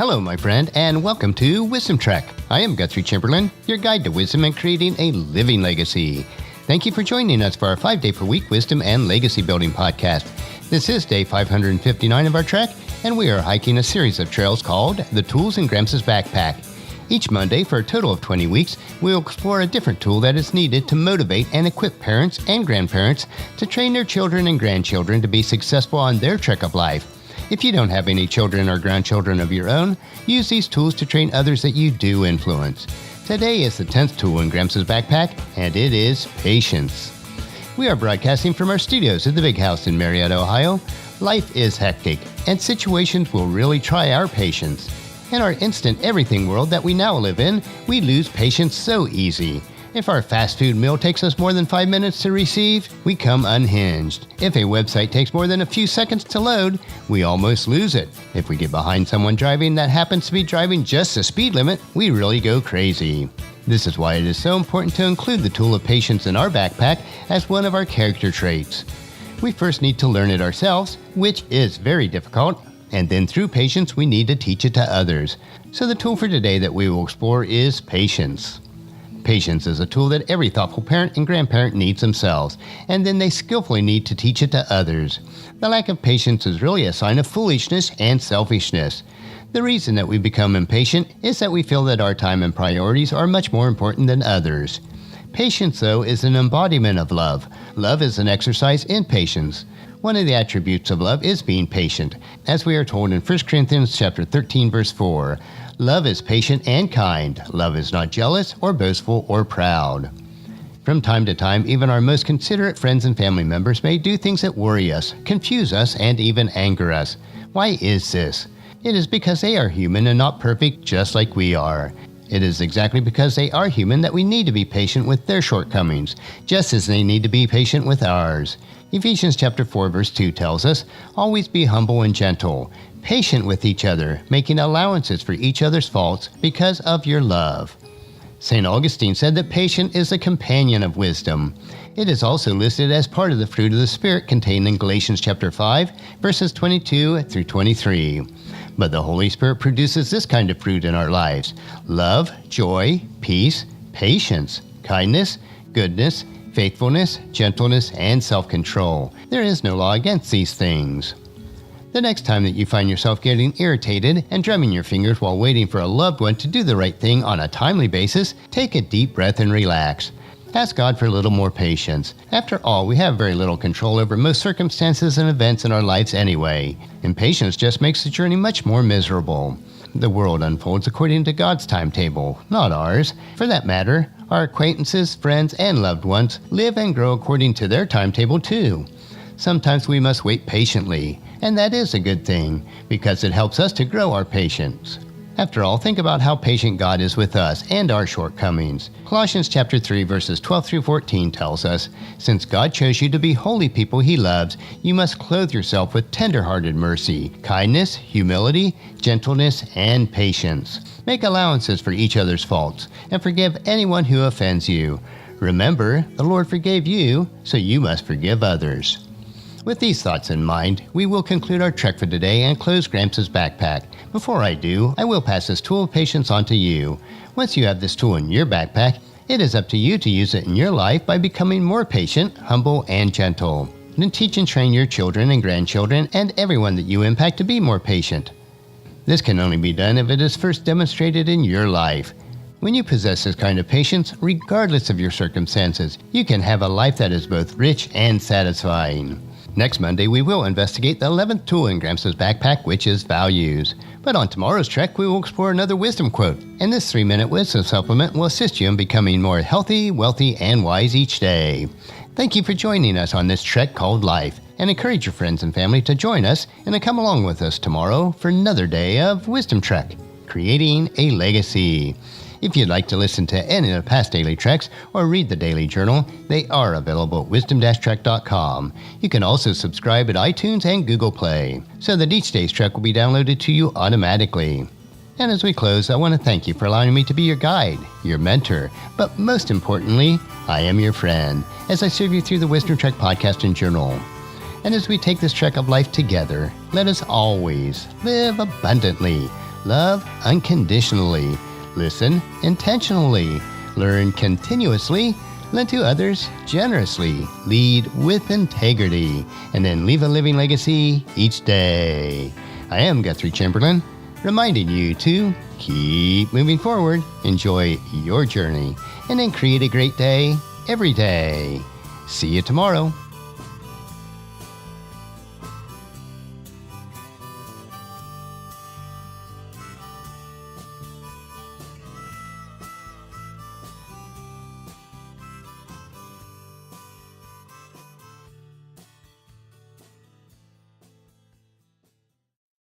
Hello, my friend, and welcome to Wisdom Trek. I am Guthrie Chamberlain, your guide to wisdom and creating a living legacy. Thank you for joining us for our 5-day-per-week wisdom and legacy building podcast. This is day 559 of our trek, and we are hiking a series of trails called The Tools in Gramps Backpack. Each Monday, for a total of 20 weeks, we will explore a different tool that is needed to motivate and equip parents and grandparents to train their children and grandchildren to be successful on their trek of life. If you don't have any children or grandchildren of your own, use these tools to train others that you do influence. Today is the 10th tool in Gramps' backpack, and it is patience. We are broadcasting from our studios at the Big House in Marietta, Ohio. Life is hectic, and situations will really try our patience. In our instant everything world that we now live in, we lose patience so easy. If our fast food meal takes us more than 5 minutes to receive, we come unhinged. If a website takes more than a few seconds to load, we almost lose it. If we get behind someone driving that happens to be driving just the speed limit, we really go crazy. This is why it is so important to include the tool of patience in our backpack as one of our character traits. We first need to learn it ourselves, which is very difficult, and then through patience we need to teach it to others. So the tool for today that we will explore is patience. Patience is a tool that every thoughtful parent and grandparent needs themselves, and then they skillfully need to teach it to others. The lack of patience is really a sign of foolishness and selfishness. The reason that we become impatient is that we feel that our time and priorities are much more important than others. Patience, though, is an embodiment of love. Love is an exercise in patience. One of the attributes of love is being patient, as we are told in 1 Corinthians chapter 13, verse 4. Love is patient and kind. Love is not jealous or boastful or proud. From time to time, even our most considerate friends and family members may do things that worry us, confuse us, and even anger us. Why is this? It is because they are human and not perfect, just like we are. It is exactly because they are human that we need to be patient with their shortcomings, just as they need to be patient with ours. Ephesians chapter 4 verse 2 tells us, always be humble and gentle, patient with each other, making allowances for each other's faults because of your love. St. Augustine said that patience is a companion of wisdom. It is also listed as part of the fruit of the Spirit contained in Galatians chapter 5 verses 22 through 23. But the Holy Spirit produces this kind of fruit in our lives: love, joy, peace, patience, kindness, goodness, faithfulness, gentleness, and self-control. There is no law against these things. The next time that you find yourself getting irritated and drumming your fingers while waiting for a loved one to do the right thing on a timely basis, take a deep breath and relax. Ask God for a little more patience. After all, we have very little control over most circumstances and events in our lives anyway. Impatience just makes the journey much more miserable. The world unfolds according to God's timetable, not ours. For that matter, our acquaintances, friends, and loved ones live and grow according to their timetable too. Sometimes we must wait patiently, and that is a good thing, because it helps us to grow our patience. After all, think about how patient God is with us and our shortcomings. Colossians chapter 3 verses 12 through 14 tells us, since God chose you to be holy people he loves, you must clothe yourself with tender-hearted mercy, kindness, humility, gentleness, and patience. Make allowances for each other's faults, and forgive anyone who offends you. Remember, the Lord forgave you, so you must forgive others. With these thoughts in mind, we will conclude our trek for today and close Gramps' backpack. Before I do, I will pass this tool of patience on to you. Once you have this tool in your backpack, it is up to you to use it in your life by becoming more patient, humble, and gentle. Then teach and train your children and grandchildren and everyone that you impact to be more patient. This can only be done if it is first demonstrated in your life. When you possess this kind of patience, regardless of your circumstances, you can have a life that is both rich and satisfying. Next Monday, we will investigate the 11th tool in Gramps' backpack, which is values. But on tomorrow's trek, we will explore another wisdom quote, and this 3-minute wisdom supplement will assist you in becoming more healthy, wealthy, and wise each day. Thank you for joining us on this trek called life, and encourage your friends and family to join us and to come along with us tomorrow for another day of Wisdom Trek, creating a legacy. If you'd like to listen to any of the past daily treks or read the daily journal, they are available at wisdom-trek.com. You can also subscribe at iTunes and Google Play, so that each day's trek will be downloaded to you automatically. And as we close, I want to thank you for allowing me to be your guide, your mentor, but most importantly, I am your friend, as I serve you through the Wisdom Trek podcast and journal. And as we take this trek of life together, let us always live abundantly, love unconditionally, listen intentionally, learn continuously, lend to others generously, lead with integrity, and then leave a living legacy each day. I am Guthrie Chamberlain, reminding you to keep moving forward, enjoy your journey, and then create a great day every day. See you tomorrow.